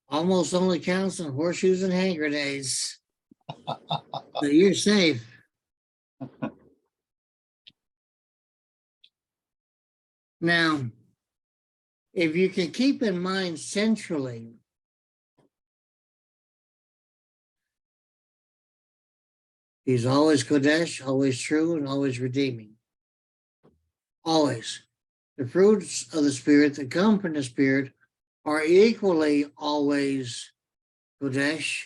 almost only counts on horseshoes and hand grenades. So you're safe. Now, if you can keep in mind centrally, he's always Quodesh, always true, and always redeeming. Always. The fruits of the Spirit that come from the Spirit are equally always Quodesh,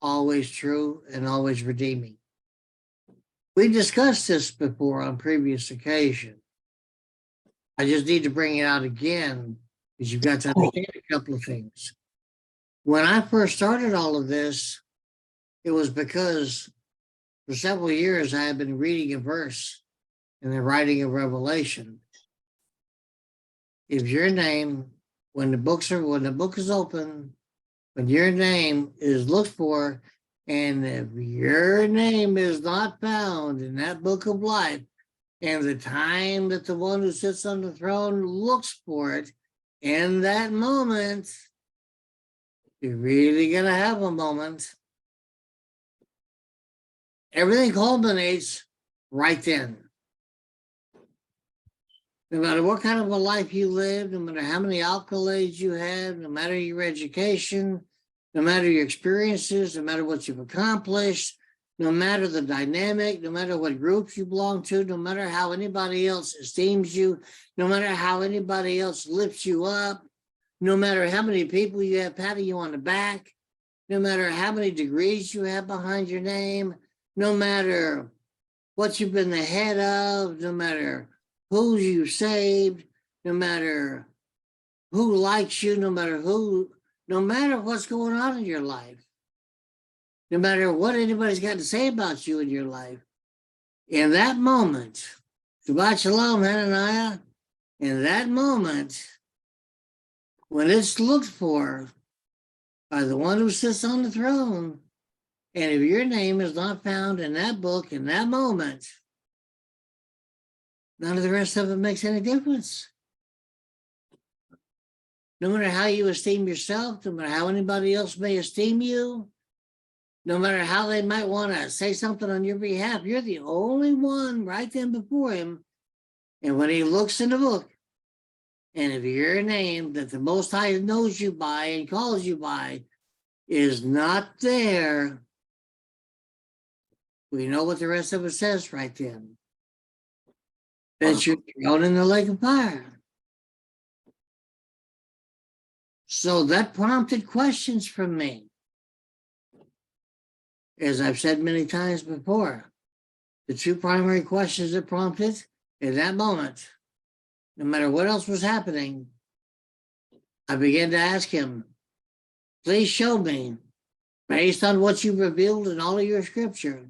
always true, and always redeeming. We discussed this before on previous occasion. I just need to bring it out again because you've got to understand a couple of things. When I first started all of this, it was because for several years I had been reading a verse in the writing of Revelation. If your name, when the book is open, when your name is looked for, and if your name is not found in that book of life, and the time that the one who sits on the throne looks for it, in that moment, you're really going to have a moment. Everything culminates right then. No matter what kind of a life you live, no matter how many accolades you have, no matter your education, no matter your experiences, no matter what you've accomplished, no matter the dynamic, no matter what groups you belong to, no matter how anybody else esteems you, no matter how anybody else lifts you up, no matter how many people you have patting you on the back, no matter how many degrees you have behind your name, no matter what you've been the head of, no matter who you saved, no matter who likes you, no matter what's going on in your life, no matter what anybody's got to say about you in your life, in that moment, Shabbat Shalom, Hananiah, in that moment, when it's looked for by the one who sits on the throne, and if your name is not found in that book in that moment, none of the rest of it makes any difference. No matter how you esteem yourself, no matter how anybody else may esteem you, no matter how they might want to say something on your behalf, you're the only one right then before him. And when he looks in the book, and if your name that the Most High knows you by and calls you by is not there, we know what the rest of it says right then. That you're thrown in the lake of fire. So that prompted questions from me. As I've said many times before, the two primary questions that prompted in that moment, no matter what else was happening, I began to ask him, please show me, based on what you've revealed in all of your scripture,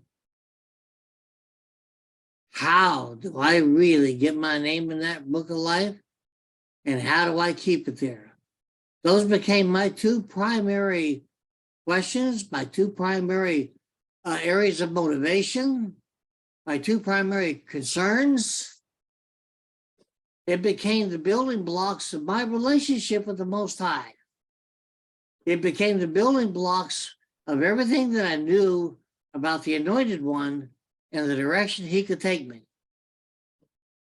how do I really get my name in that book of life? And how do I keep it there? Those became my two primary questions, my two primary areas of motivation, my two primary concerns. It became the building blocks of my relationship with the Most High. It became the building blocks of everything that I knew about the Anointed One and the direction he could take me.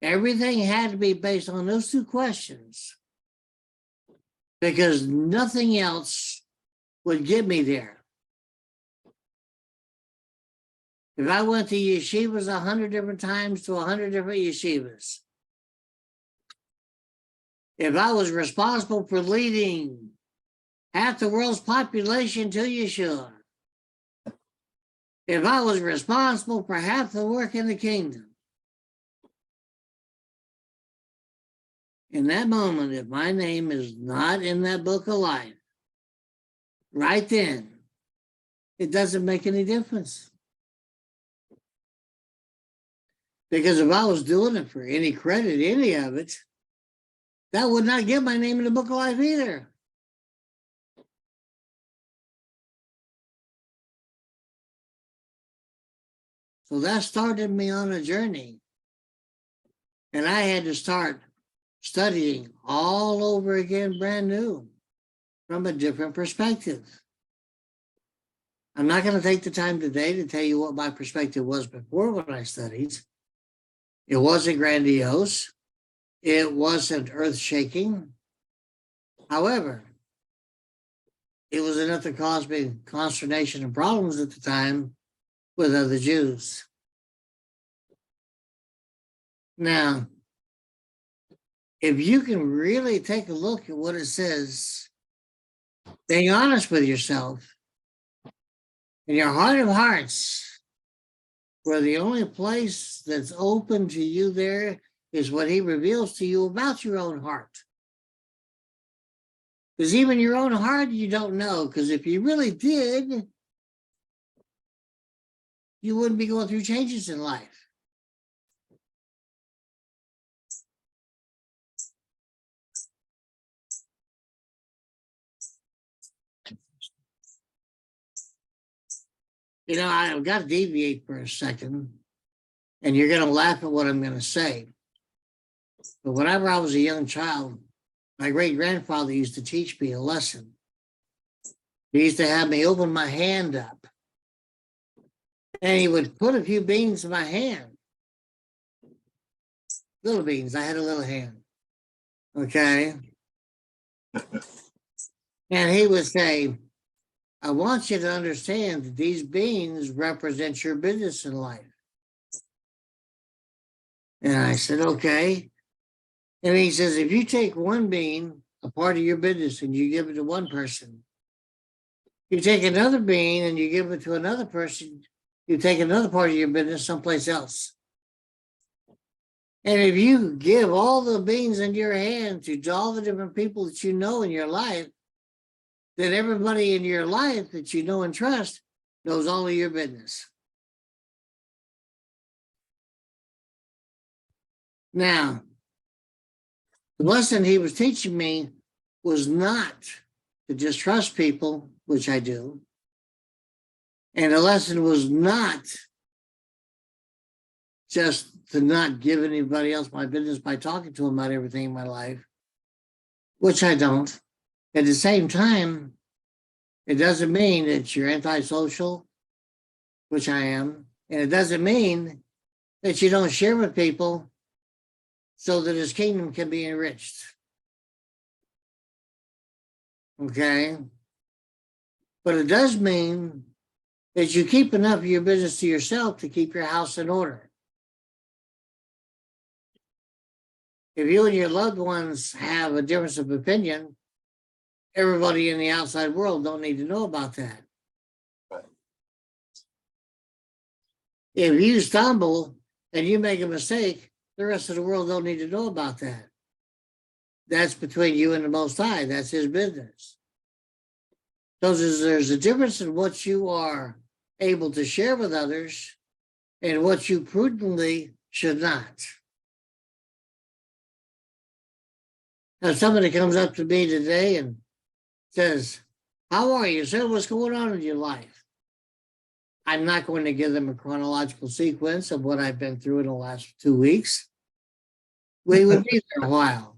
Everything had to be based on those two questions because nothing else would get me there. If I went to yeshivas 100 different times to 100 different yeshivas, if I was responsible for leading half the world's population to Yeshua, if I was responsible for half the work in the kingdom, in that moment, if my name is not in that book of life, right then, it doesn't make any difference. Because if I was doing it for any credit, any of it, that would not get my name in the book of life either. So that started me on a journey. And I had to start studying all over again, brand new. from a different perspective. I'm not going to take the time today to tell you what my perspective was before when I studied. It wasn't grandiose. It wasn't earth-shaking. However, it was enough to cause me consternation and problems at the time with other Jews. Now, if you can really take a look at what it says, being honest with yourself, in your heart of hearts, where the only place that's open to you there is what he reveals to you about your own heart. Because even your own heart, you don't know. Because if you really did, you wouldn't be going through changes in life. You know, I've got to deviate for a second, and you're going to laugh at what I'm going to say. But whenever I was a young child, my great-grandfather used to teach me a lesson. He used to have me open my hand up, and he would put a few beans in my hand. Little beans. I had a little hand. Okay. And he would say, I want you to understand that these beans represent your business in life. And I said, okay. And he says, if you take one bean, a part of your business, and you give it to one person, you take another bean and you give it to another person, you take another part of your business someplace else. And if you give all the beans in your hand to all the different people that you know in your life, then everybody in your life that you know and trust knows all of your business. Now, the lesson he was teaching me was not to just trust people, which I do. And the lesson was not just to not give anybody else my business by talking to them about everything in my life, which I don't. At the same time, it doesn't mean that you're antisocial, which I am. And it doesn't mean that you don't share with people so that his kingdom can be enriched. Okay? But it does mean that you keep enough of your business to yourself to keep your house in order. If you and your loved ones have a difference of opinion, everybody in the outside world don't need to know about that. Right. If you stumble and you make a mistake, the rest of the world don't need to know about that. That's between you and the Most High. That's his business. So there's a difference in what you are able to share with others and what you prudently should not. Now, somebody comes up to me today and says, how are you, sir? What's going on in your life? I'm not going to give them a chronological sequence of what I've been through in the last 2 weeks. We would be there a while.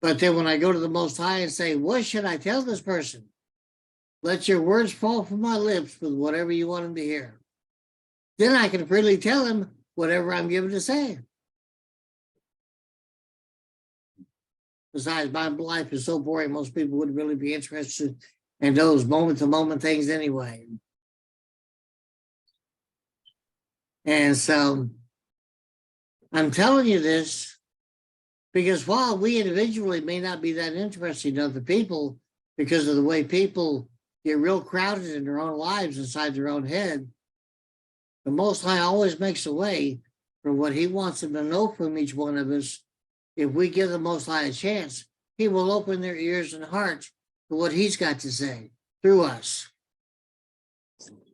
But then when I go to the Most High and say, what should I tell this person? Let your words fall from my lips with whatever you want him to hear. Then I can freely tell him whatever I'm given to say. Besides, my life is so boring, most people wouldn't really be interested in those moment-to-moment things anyway. And so I'm telling you this because while we individually may not be that interesting to other people because of the way people get real crowded in their own lives inside their own head, the Most High always makes a way for what he wants them to know from each one of us. If we give the Most High a chance, he will open their ears and hearts to what he's got to say through us.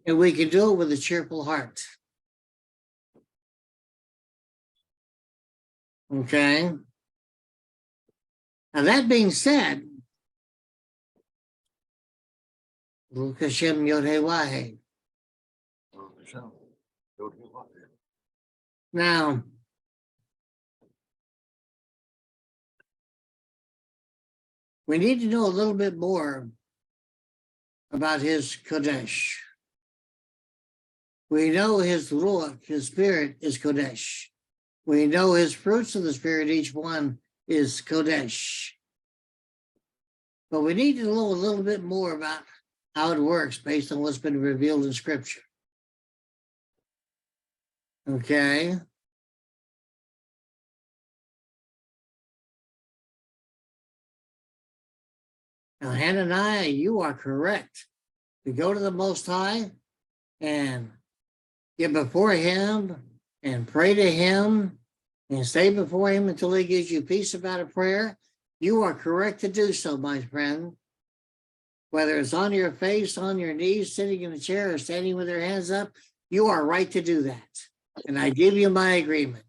And we can do it with a cheerful heart. Okay? Now, that being said, Baruch Hashem Yod-Heh-Wah-Heh. Now, we need to know a little bit more about his Quodesh. We know his Ruach, his spirit, is Quodesh. We know his fruits of the spirit, each one is Quodesh. But we need to know a little bit more about how it works based on what's been revealed in Scripture. Okay? Now, Hananiah, you are correct. To go to the Most High and get before him and pray to him and stay before him until he gives you peace about a prayer, you are correct to do so, my friend. Whether it's on your face, on your knees, sitting in a chair, or standing with your hands up, you are right to do that. And I give you my agreement.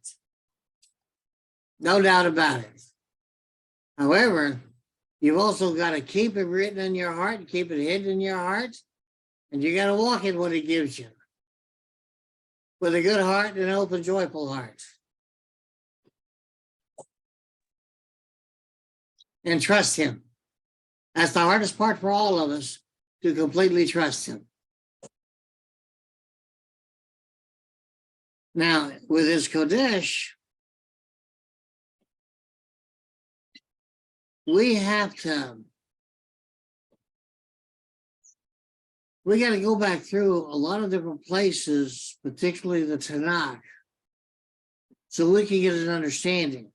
No doubt about it. However, you've also got to keep it written in your heart, keep it hidden in your heart, and you got to walk in what he gives you with a good heart and an open, joyful heart. And trust him. That's the hardest part for all of us, to completely trust him. Now, with his Quodesh, we got to go back through a lot of different places, particularly the Tanakh, so we can get an understanding.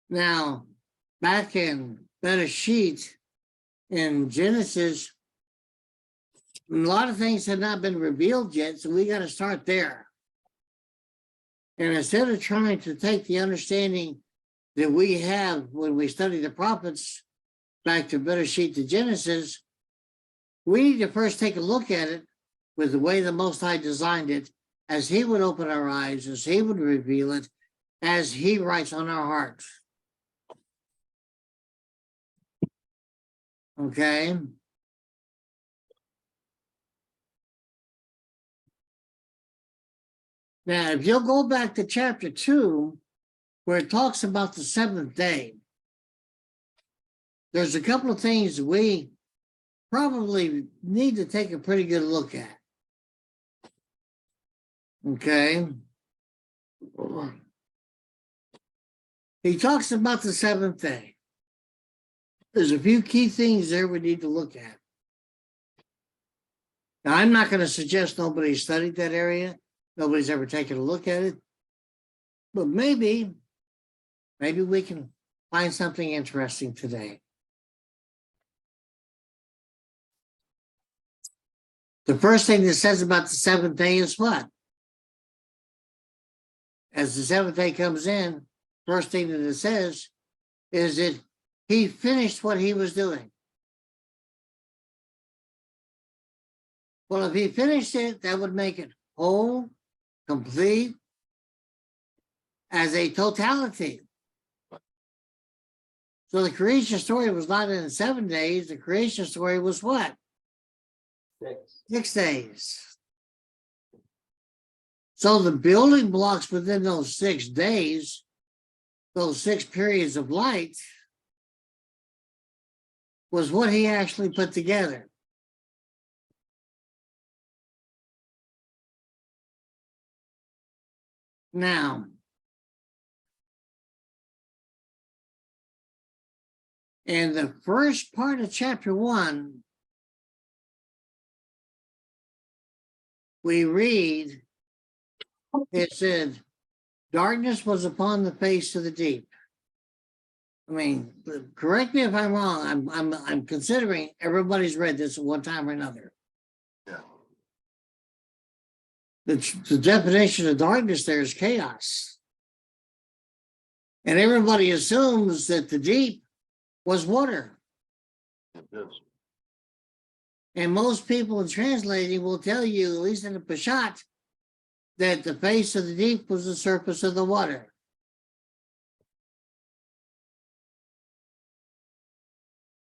Now, back in Bereshit, in Genesis, a lot of things had not been revealed yet, so we got to start there. And instead of trying to take the understanding that we have when we study the prophets back to Bereshit to Genesis, we need to first take a look at it with the way the Most High designed it, as he would open our eyes, as he would reveal it, as he writes on our hearts. Okay? Now, if you'll go back to chapter 2, where it talks about the seventh day, there's a couple of things we probably need to take a pretty good look at. Okay? He talks about the seventh day. There's a few key things there we need to look at. Now, I'm not going to suggest nobody studied that area. Nobody's ever taken a look at it. But maybe we can find something interesting today. The first thing that says about the seventh day is what? As the seventh day comes in, first thing that it says is that he finished what he was doing. Well, if he finished it, that would make it whole, complete, as a totality. So the creation story was not in 7 days. The creation story was what? 6 days. So the building blocks within those 6 days, those 6 periods of light, was what he actually put together. Now, in the first part of chapter 1, we read, it said, darkness was upon the face of the deep. I mean, correct me if I'm wrong. I'm considering everybody's read this at one time or another. Yeah. The definition of darkness there is chaos. And everybody assumes that the deep was water. Yes. And most people in translating will tell you, at least in the Peshat, that the face of the deep was the surface of the water.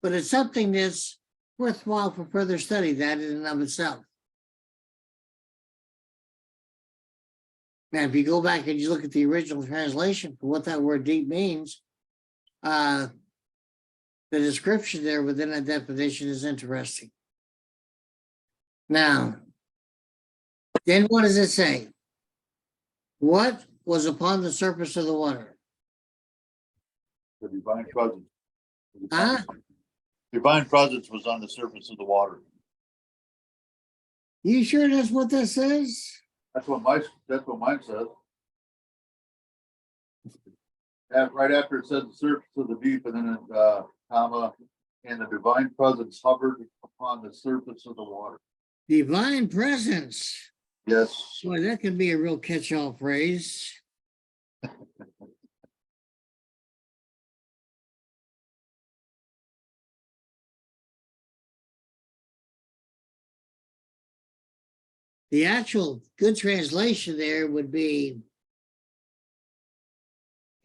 But it's something that's worthwhile for further study, that in and of itself. Now, if you go back and you look at the original translation for what that word deep means, the description there within that definition is interesting. Now, then what does it say? What was upon the surface of the water? The divine presence. Huh? Divine presence was on the surface of the water. You sure that's what that says? That's what mine says. Right after it said the surface of the deep, and then comma, and the divine presence hovered upon the surface of the water. Divine presence. Yes. Boy, that could be a real catch-all phrase. The actual good translation there would be,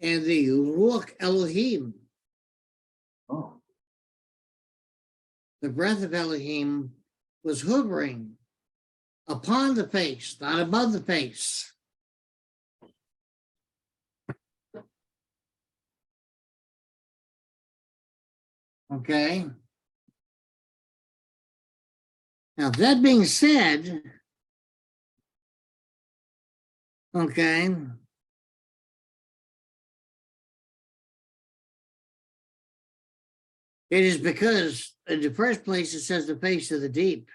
and the Ruach Elohim, Oh. the breath of Elohim, was hovering upon the face, not above the face. Okay. Now, that being said, okay, it is because in the first place it says the face of the deep.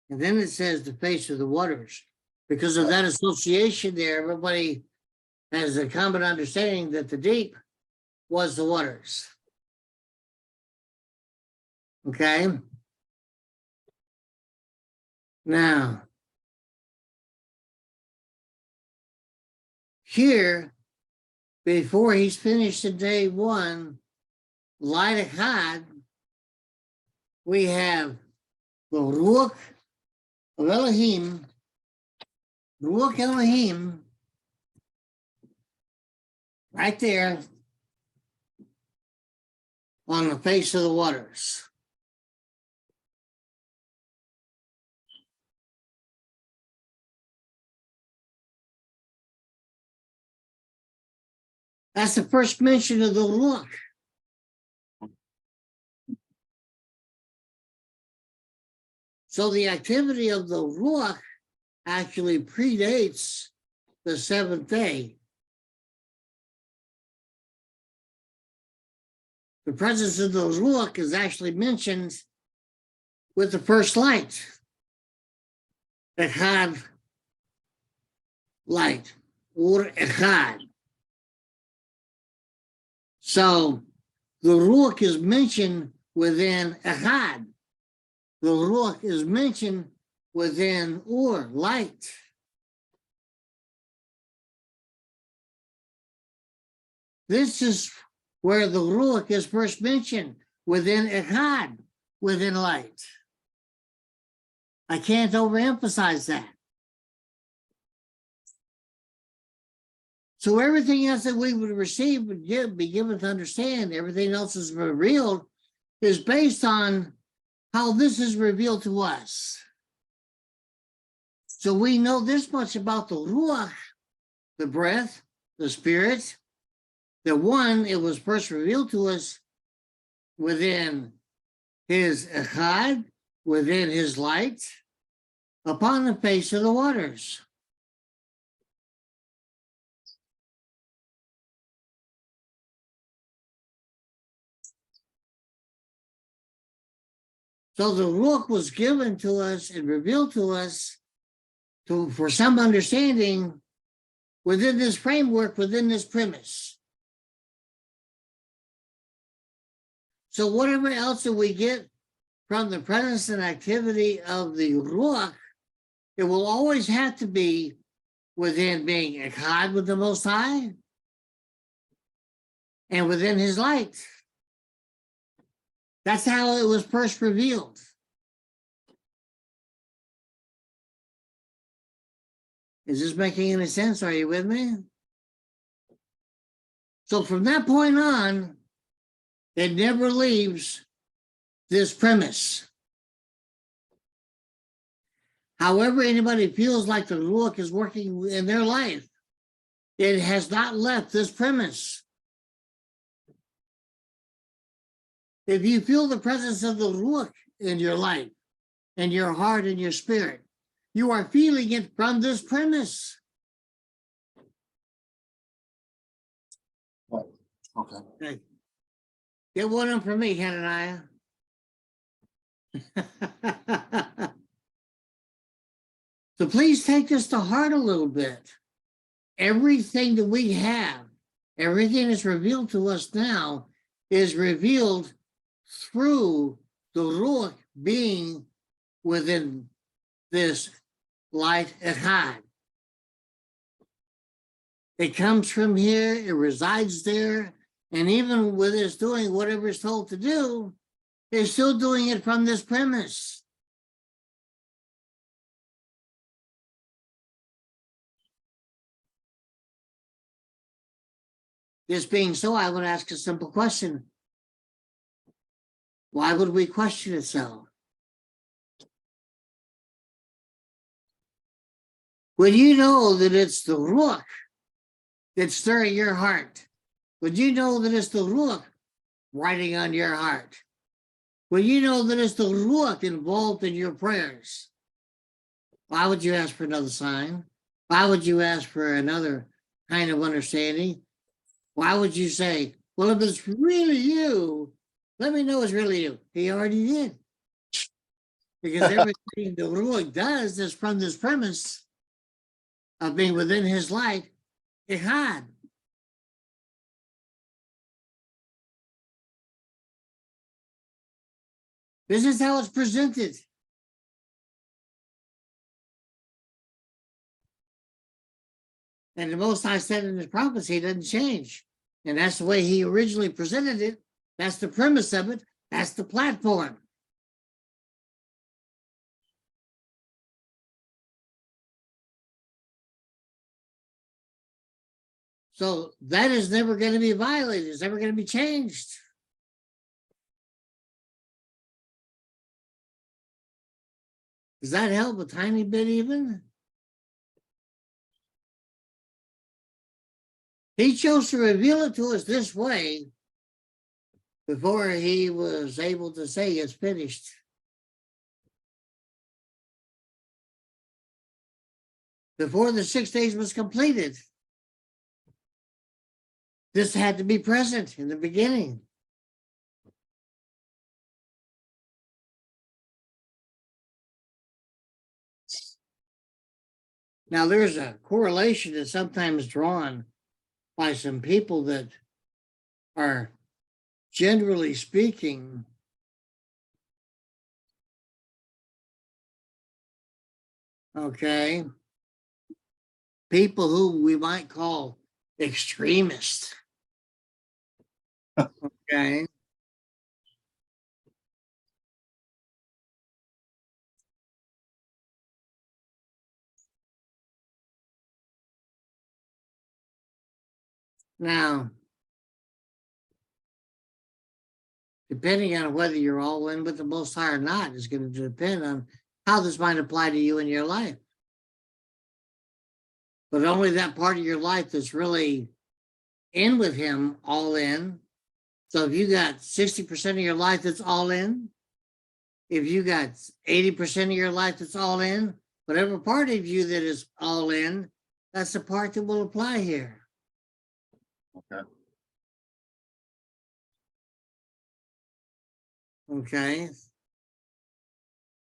And then it says the face of the waters. Because of that association there, everybody has a common understanding that the deep was the waters. Okay. Now, here, before he's finished in day one, light of God, we have the Ruach of Elohim, Ruach Elohim, right there on the face of the waters. That's the first mention of the Ruach. So the activity of the Ruach actually predates the seventh day. The presence of the Ruach is actually mentioned with the first light. Echad light, or Echad. So the Ruach is mentioned within Echad. The Ruach is mentioned within Or, light. This is where the Ruach is first mentioned, within Echad, within light. I can't overemphasize that. So everything else that we would receive would be given to understand, everything else is revealed, is based on how this is revealed to us. So we know this much about the Ruach, the breath, the spirit, that one, it was first revealed to us within his Echad, within his light, upon the face of the waters. So the Ruach was given to us and revealed to us for some understanding within this framework, within this premise. So whatever else that we get from the presence and activity of the Ruach, it will always have to be within being Echad with the Most High and within his light. That's how it was first revealed. Is this making any sense? Are you with me? So from that point on, it never leaves this premise. However anybody feels like the Ruach is working in their life, it has not left this premise. If you feel the presence of the Ruach in your life, and your heart and your spirit, you are feeling it from this premise. Okay. Get one from me, Hananiah. So please take this to heart a little bit. Everything that we have, everything that's revealed to us now is revealed through the Ruach being within this light Echad. It comes from here, it resides there, and even with it's doing whatever it's told to do, it's still doing it from this premise. This being so, I would ask a simple question. Why would we question it so? When you know that it's the Ruach that's stirring your heart, when you know that it's the Ruach writing on your heart, when you know that it's the Ruach involved in your prayers, why would you ask for another sign? Why would you ask for another kind of understanding? Why would you say, well, if it's really you, let me know it's really you? He already did. Because everything the Ruach does is from this premise of being within his light, Echad. This is how it's presented. And the Most High said in his prophecy, it doesn't change. And that's the way he originally presented it. That's the premise of it. That's the platform. So that is never going to be violated. It's never going to be changed. Does that help a tiny bit even? He chose to reveal it to us this way before he was able to say it's finished. Before the 6 days was completed. This had to be present in the beginning. Now, there's a correlation that's sometimes drawn by some people that are, generally speaking, okay, people who we might call extremists. Okay. Now, depending on whether you're all in with the Most High or not is going to depend on how this might apply to you in your life. But only that part of your life that's really in with him, all in. So if you got 60% of your life that's all in, if you got 80% of your life that's all in, whatever part of you that is all in, that's the part that will apply here. Okay. Okay.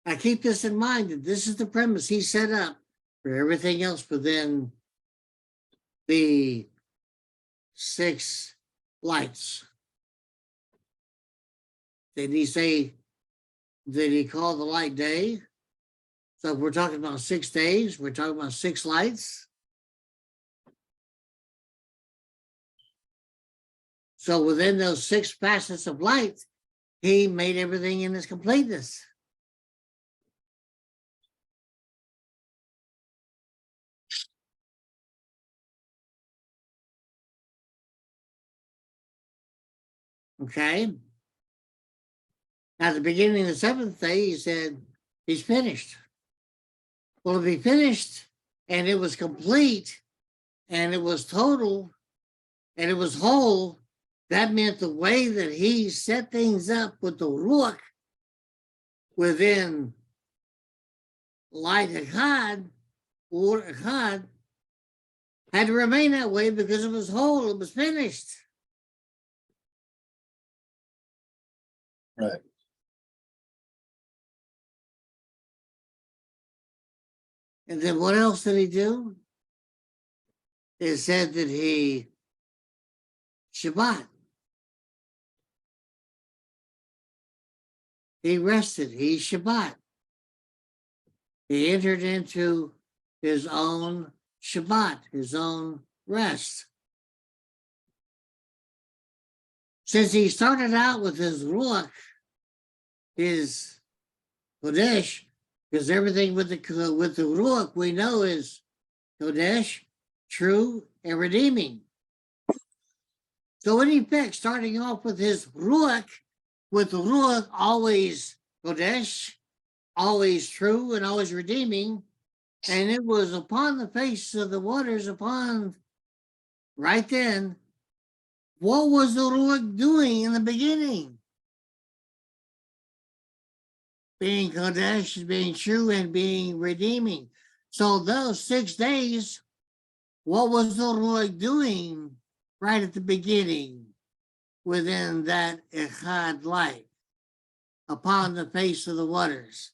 I keep this in mind that this is the premise he set up for everything else within the 6 lights. Did he say, did he call the light day? So if we're talking about 6 days, we're talking about 6 lights. So within those 6 facets of light, he made everything in its completeness. Okay. At the beginning of the 7th day, he said, he's finished. Well, if he finished and it was complete and it was total and it was whole, that meant the way that he set things up with the Ruach within light Echad, or Echad, had to remain that way because it was whole, it was finished. Right. And then what else did he do? It said that he Shabbat. He rested. He Shabbat. He entered into his own Shabbat, his own rest. Since he started out with his Ruach, his Quodesh, because everything with the Ruach we know is Quodesh, true and redeeming. So in effect, starting off with his Ruach, with the Ruach always Quodesh, always true and always redeeming, and it was upon the face of the waters, upon right then, what was the Ruach doing in the beginning? Being Quodesh, being true and being redeeming. So those 6 days, what was the Ruach doing right at the beginning within that Echad light upon the face of the waters?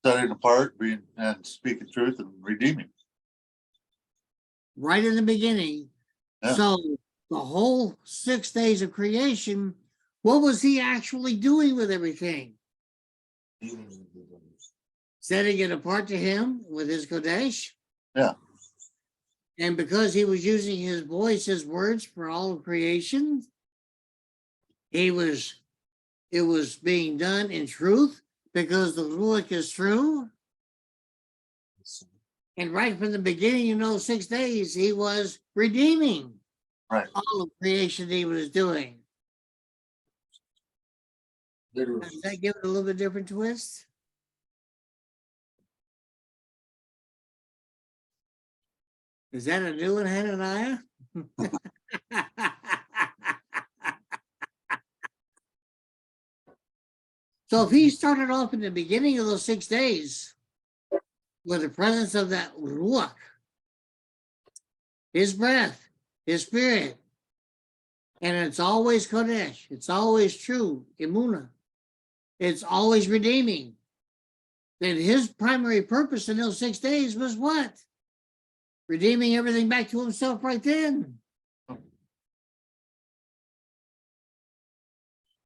Setting apart, being and speaking truth and redeeming. Right in the beginning. Yeah. So the whole 6 days of creation, what was he actually doing with everything? Setting it apart to him with his Quodesh. Yeah. And because he was using his voice, his words for all of creation, it was being done in truth because the Ruach is true. And right from the beginning, 6 days, he was redeeming Right. all of creation he was doing. Literally. Does that give it a little bit different twist? Is that a new one, Hananiah? So if he started off in the beginning of those 6 days with the presence of that Ruach, his breath, his spirit, and it's always Kodesh, it's always true, Emunah, it's always redeeming, then his primary purpose in those 6 days was what? Redeeming everything back to himself right then.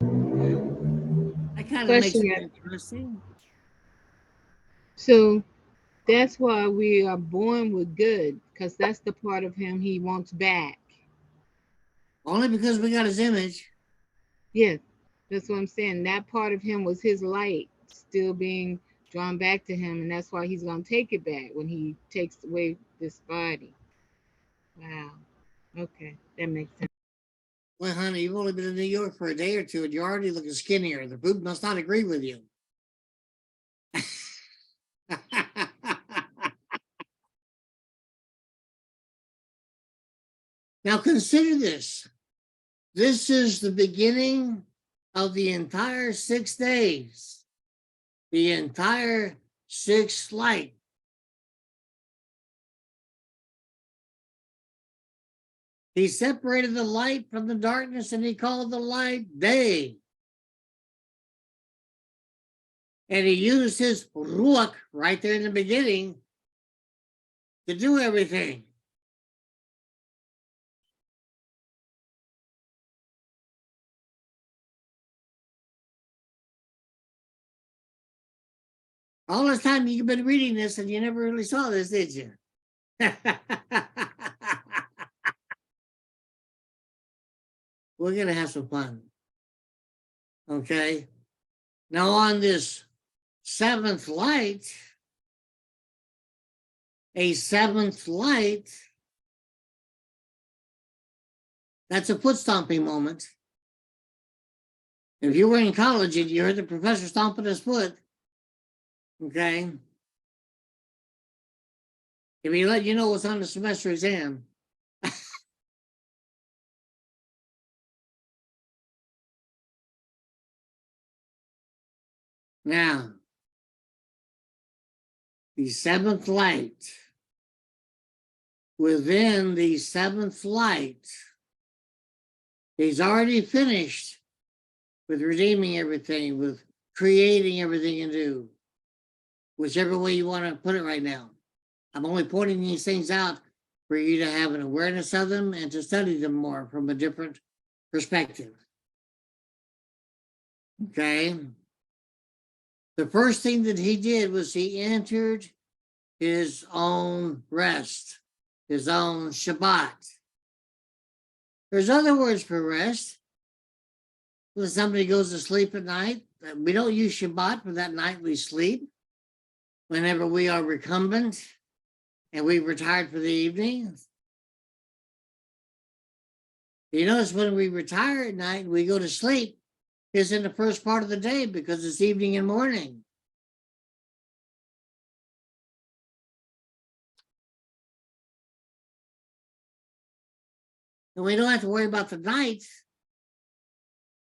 That kind of makes it interesting. So that's why we are born with good, because that's the part of him he wants back. Only because we got his image. Yeah, that's what I'm saying. That part of him was his light still being drawn back to him, and that's why he's going to take it back when he takes away this body. Wow. Okay, that makes sense. Well, honey, you've only been in New York for a day or two, and you're already looking skinnier. The food must not agree with you. Now consider this. This is the beginning of the entire 6 days. The entire 6th light. He separated the light from the darkness and he called the light day. And he used his Ruach right there in the beginning to do everything. All this time you've been reading this and you never really saw this, did you? We're going to have some fun. Okay. Now on this 7th light, a 7th light, that's a foot stomping moment. If you were in college and you heard the professor stomping his foot, okay, If he let you know what's on the semester exam. Now, the seventh light. Within the seventh light, he's already finished with redeeming everything, with creating everything anew, whichever way you want to put it right now. I'm only pointing these things out for you to have an awareness of them and to study them more from a different perspective. Okay? The first thing that he did was he entered his own rest, his own Shabbat. There's other words for rest. When somebody goes to sleep at night, we don't use Shabbat for that night we sleep. Whenever we are recumbent and we've retired for the evening. You notice when we retire at night and we go to sleep, it's in the first part of the day because it's evening and morning. And we don't have to worry about the night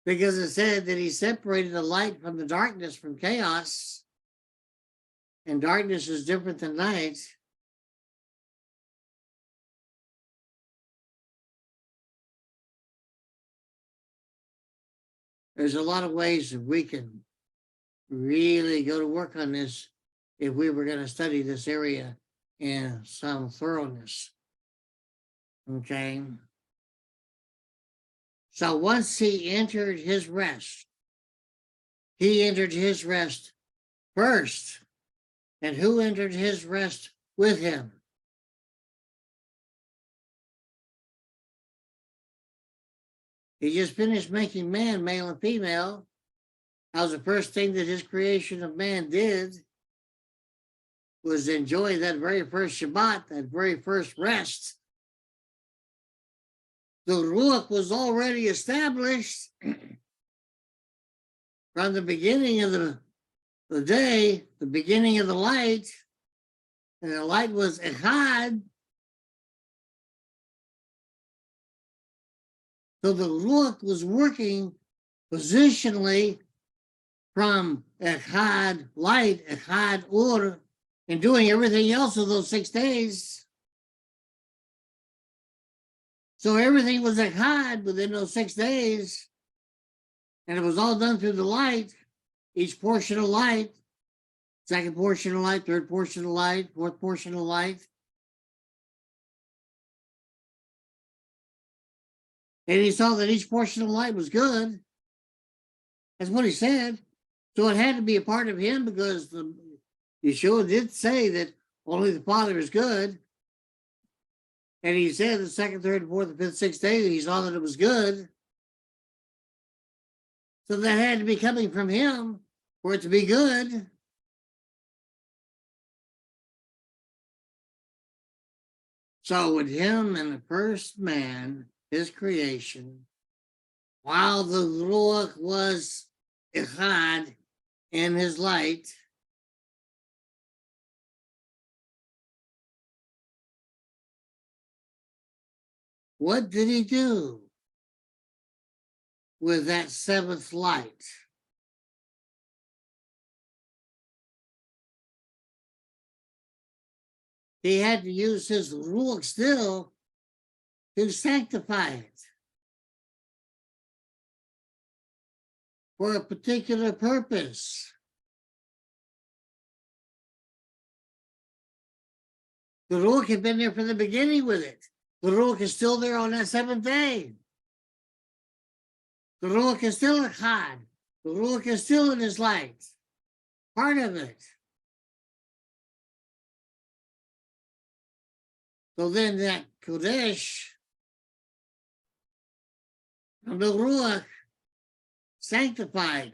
because it said that he separated the light from the darkness, from chaos. And darkness is different than light. There's a lot of ways that we can really go to work on this if we were going to study this area in some thoroughness. Okay. So once he entered his rest, he entered his rest first. And who entered his rest with him? He just finished making man, male and female. That was the first thing that his creation of man did, was enjoy that very first Shabbat, that very first rest. The Ruach was already established from the beginning of the day, the beginning of the light, and the light was Echad. So the Ruach was working positionally from Echad light, Echad Ur, and doing everything else of those 6 days. So everything was Echad within those 6 days. And it was all done through the light, each portion of light, second portion of light, third portion of light, fourth portion of light. And he saw that each portion of light was good. That's what he said. So it had to be a part of him because Yeshua did say that only the Father is good. And he said the second, third, fourth, and fifth, sixth day, he saw that it was good. So that had to be coming from him for it to be good. So with him and the first man, his creation, while the Ruach was Echad in his light, what did he do with that seventh light? He had to use his Ruach still to sanctify it for a particular purpose. The Ruach had been there from the beginning with it. The Ruach is still there on that seventh day. The Ruach is still a Chad. The Ruach is still in his light. Part of it. So then that Quodesh of the Ruach sanctified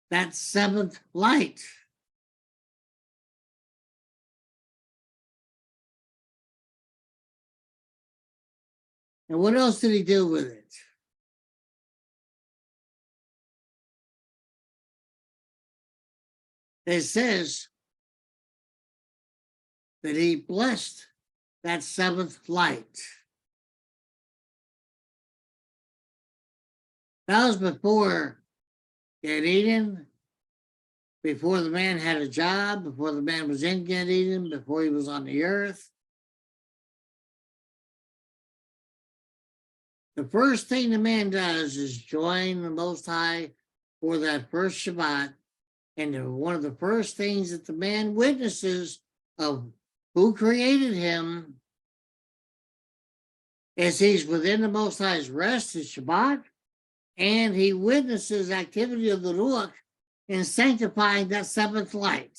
that seventh light. And what else did he do with it? It says that he blessed that seventh light. That was before Gan Eden, before the man had a job, before the man was in Gan Eden, before he was on the earth. The first thing the man does is join the Most High for that first Shabbat. And one of the first things that the man witnesses of who created him is he's within the Most High's rest, his Shabbat, and he witnesses activity of the Ruach in sanctifying that seventh light.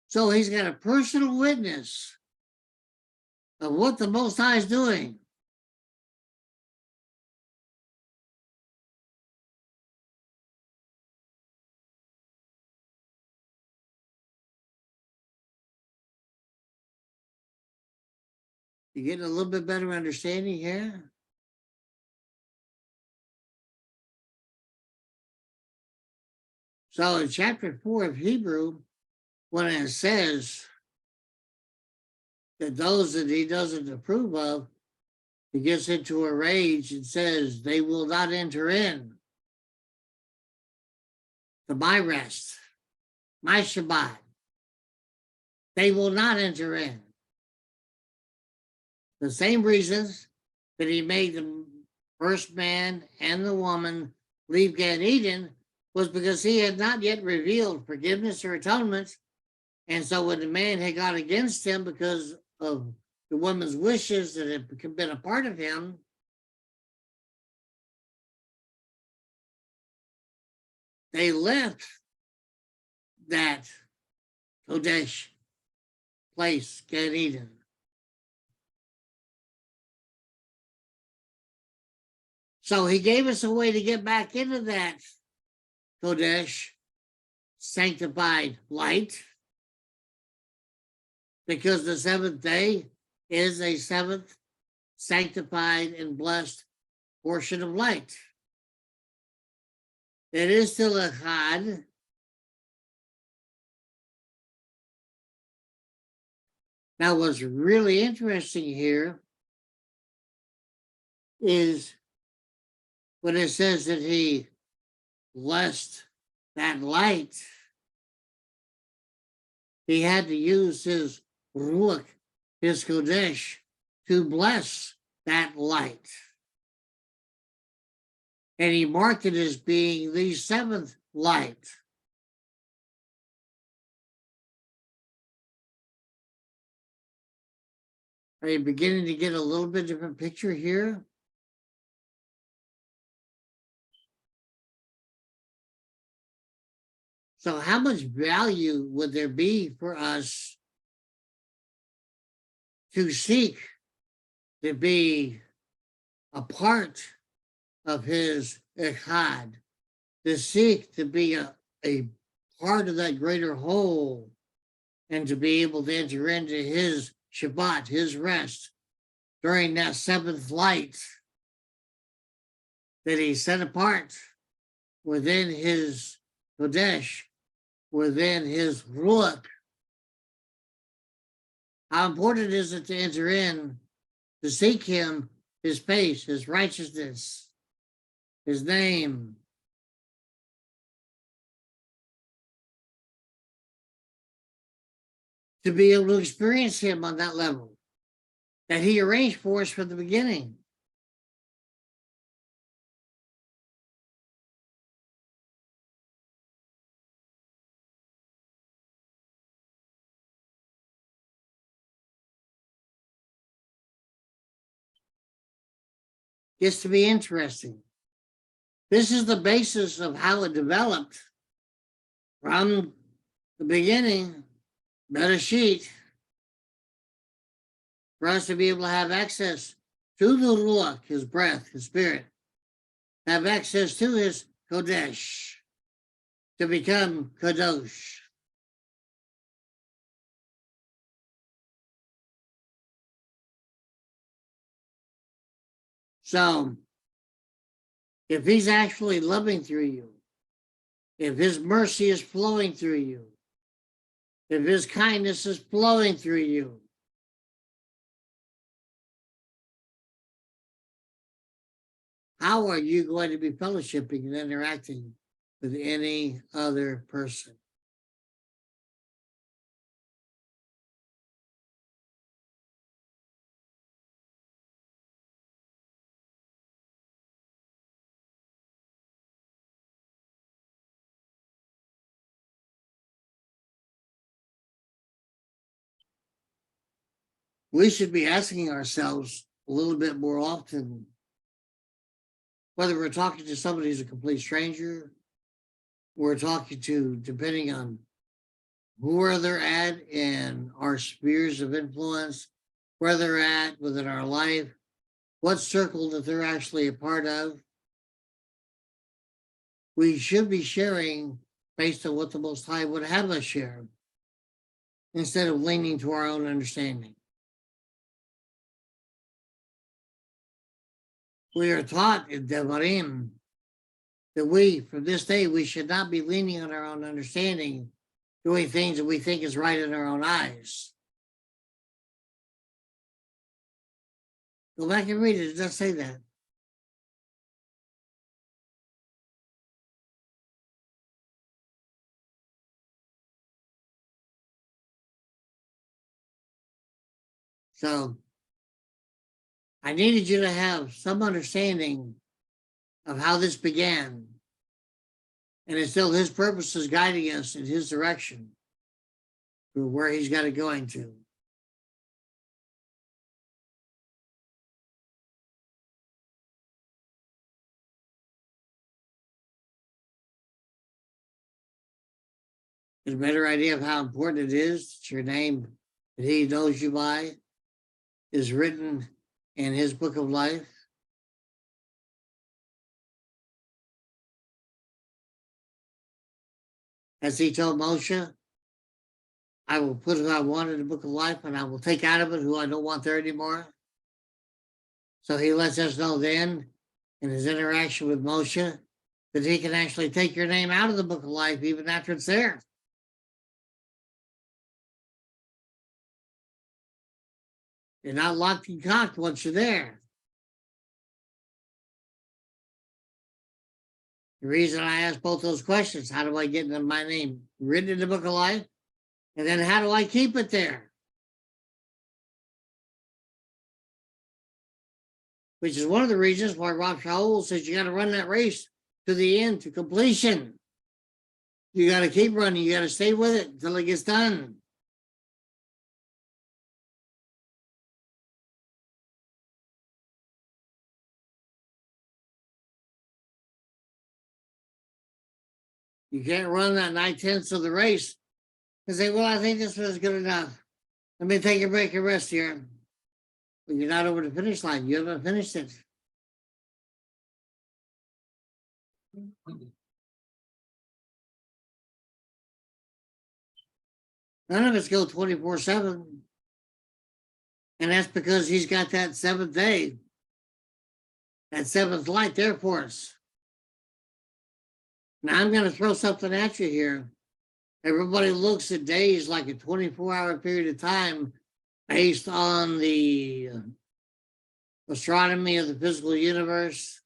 So he's got a personal witness of what the Most High is doing. You getting a little bit better understanding here? So in chapter 4 of Hebrew, when it says that those that he doesn't approve of, he gets into a rage and says, they will not enter in to my rest, my Shabbat. They will not enter in. The same reasons that he made the first man and the woman leave Gan Eden was because he had not yet revealed forgiveness or atonement. And so when the man had gone against him because of the woman's wishes that had been a part of him, they left that Quodesh place, Gan Eden. So he gave us a way to get back into that Quodesh, sanctified light, because the seventh day is a seventh sanctified and blessed portion of light. It is still a Chad. Now, what's really interesting here is when it says that he blessed that light, he had to use his Ruach, his Quodesh, to bless that light. And he marked it as being the seventh light. Are you beginning to get a little bit different picture here? So how much value would there be for us to seek to be a part of his Echad, to seek to be a part of that greater whole, and to be able to enter into his Shabbat, his rest, during that seventh light that he set apart within his Quodesh, within his Ruach. How important is it to enter in, to seek him, his face, his righteousness, his name? To be able to experience him on that level that he arranged for us from the beginning. Gets to be interesting. This is the basis of how it developed from the beginning, Bereshit, for us to be able to have access to the Ruach, his breath, his spirit, have access to his Quodesh, to become Kadosh. So, if he's actually loving through you, if his mercy is flowing through you, if his kindness is flowing through you, how are you going to be fellowshipping and interacting with any other person? We should be asking ourselves a little bit more often whether we're talking to somebody who's a complete stranger, we're talking to, depending on where they're at in our spheres of influence, where they're at within our life, what circle that they're actually a part of. We should be sharing based on what the Most High would have us share, instead of leaning to our own understanding. We are taught in Devarim that we, from this day, we should not be leaning on our own understanding, doing things that we think is right in our own eyes. Go back and read it. It does say that. So I needed you to have some understanding of how this began. And it's still his purpose is guiding us in his direction to where he's got it going to. Get a better idea of how important it is that your name that he knows you by is written in his book of life. As he told Moshe, I will put who I want in the book of life, and I will take out of it who I don't want there anymore. So he lets us know then, in his interaction with Moshe, that he can actually take your name out of the book of life even after it's there. You're not locked and cocked once you're there. The reason I ask both those questions, how do I get my name written in the book of life? And then how do I keep it there? Which is one of the reasons why Rob Shaul says you got to run that race to the end, to completion. You got to keep running. You got to stay with it until it gets done. You can't run that 9/10 of the race and say, well, I think this was good enough. Let me take a break and rest here. But you're not over the finish line. You haven't finished it. None of us go 24/7. And that's because he's got that seventh day, that seventh light there for us. Now I'm going to throw something at you here. Everybody looks at days like a 24-hour period of time based on the astronomy of the physical universe,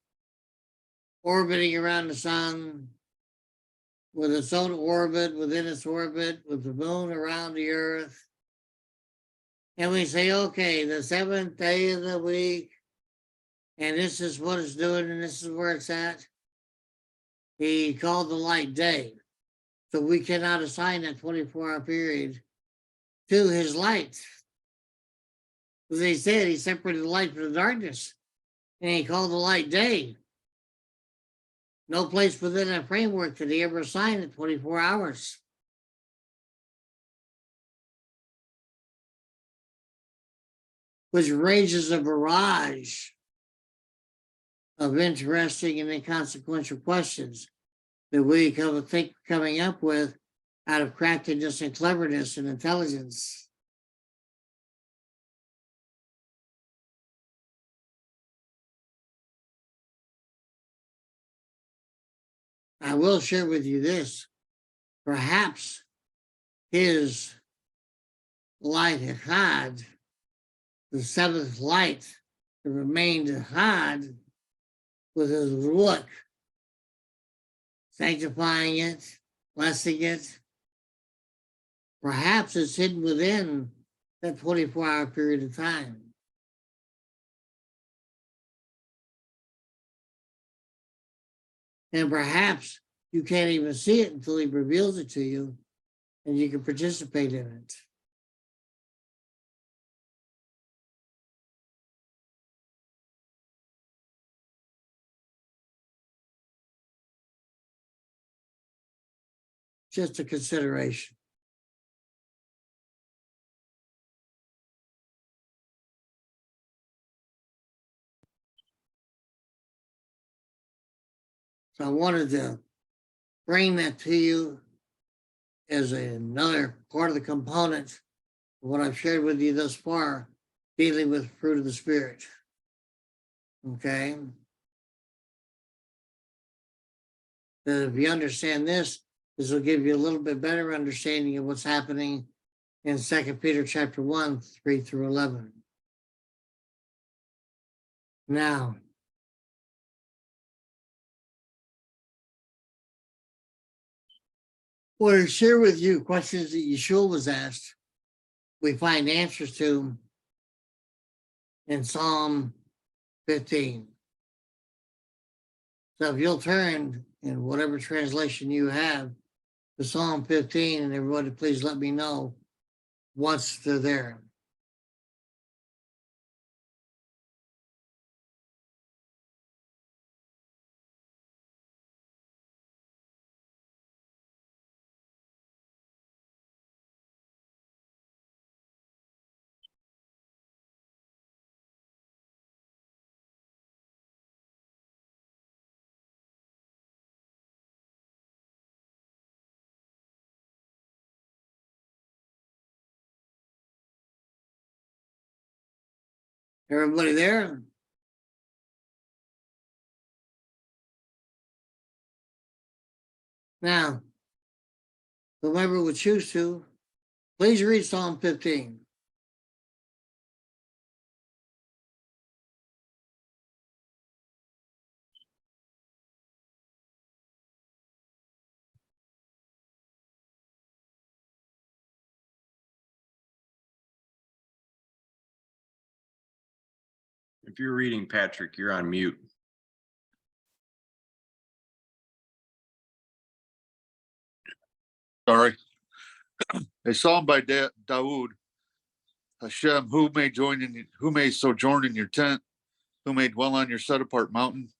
orbiting around the sun, with its own orbit within its orbit, with the moon around the earth. And we say, okay, the seventh day of the week, and this is what it's doing, and this is where it's at. He called the light day. So we cannot assign that 24-hour period to his light. As he said, he separated the light from the darkness, and he called the light day. No place within that framework could he ever assign it 24 hours. Which raises a barrage of interesting and inconsequential questions that we think coming up with out of craftiness and cleverness and intelligence. I will share with you this. Perhaps his light had the seventh light that remained had with his ruach, sanctifying it, blessing it. Perhaps it's hidden within that 24-hour period of time. And perhaps you can't even see it until he reveals it to you and you can participate in it. Just a consideration. So I wanted to bring that to you as another part of the component of what I've shared with you thus far, dealing with fruit of the Spirit. Okay? That if you understand this, this will give you a little bit better understanding of what's happening in 2 Peter chapter 1, 3 through 11. Now, I want to share with you questions that Yeshua was asked. We find answers to in Psalm 15. So if you'll turn in whatever translation you have to Psalm 15, and everybody please let me know once they're there. Everybody there? Now, whoever would choose to, please read Psalm 15. If you're reading, Patrick, you're on mute. Sorry. A psalm by Dawood. Hashem, who may sojourn in your tent, who may dwell on your set apart mountain?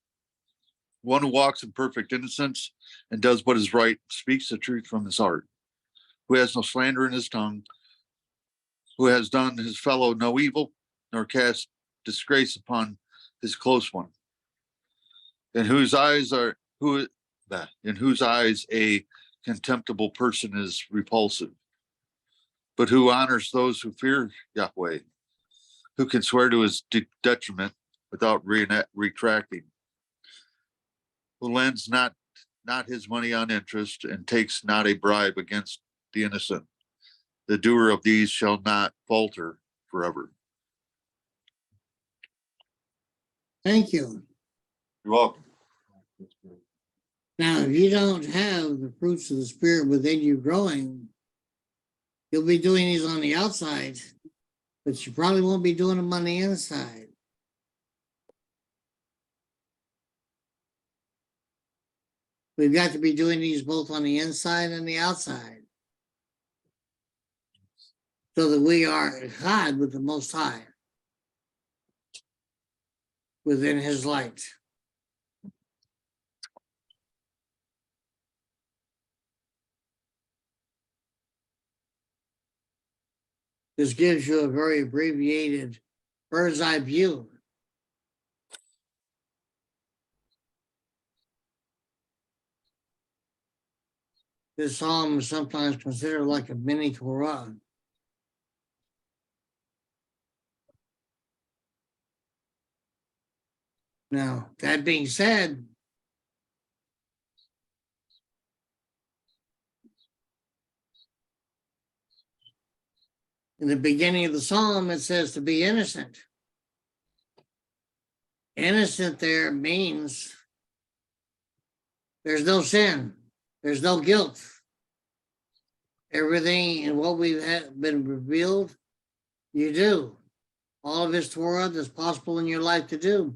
One who walks in perfect innocence and does what is right, speaks the truth from his heart, who has no slander in his tongue, who has done his fellow no evil, nor cast disgrace upon his close one, in whose eyes a contemptible person is repulsive, but who honors those who fear Yahweh, who can swear to his detriment without retracting, who lends not his money on interest and takes not a bribe against the innocent. The doer of these shall not falter forever. Thank you. You're welcome. Now, if you don't have the fruits of the Spirit within you growing, you'll be doing these on the outside, but you probably won't be doing them on the inside. We've got to be doing these both on the inside and the outside, so that we are God with the Most High, within His light. This gives you a very abbreviated bird's eye view. This psalm is sometimes considered like a mini Torah. Now, that being said, In the beginning of the psalm, it says to be innocent. Innocent there means there's no sin, there's no guilt. Everything and what we've been revealed, you do. All of His Torah that's possible in your life to do,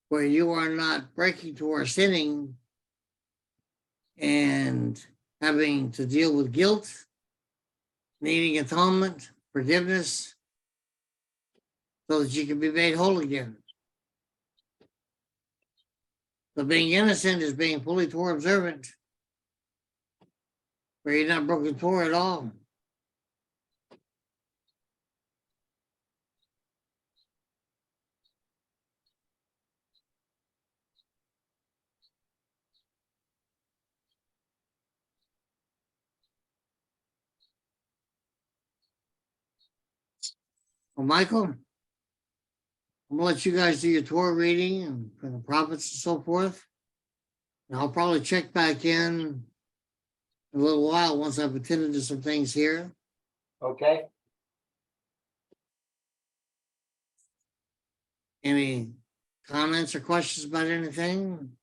where you are not breaking to or sinning and having to deal with guilt, needing atonement, forgiveness, so that you can be made whole again. So being innocent is being fully Torah observant, where you're not broken Torah at all. Well, Michael, I'm gonna let you guys do your Torah reading and from the prophets and so forth. And I'll probably check back in a little while once I've attended to some things here. Okay. Any comments or questions about anything?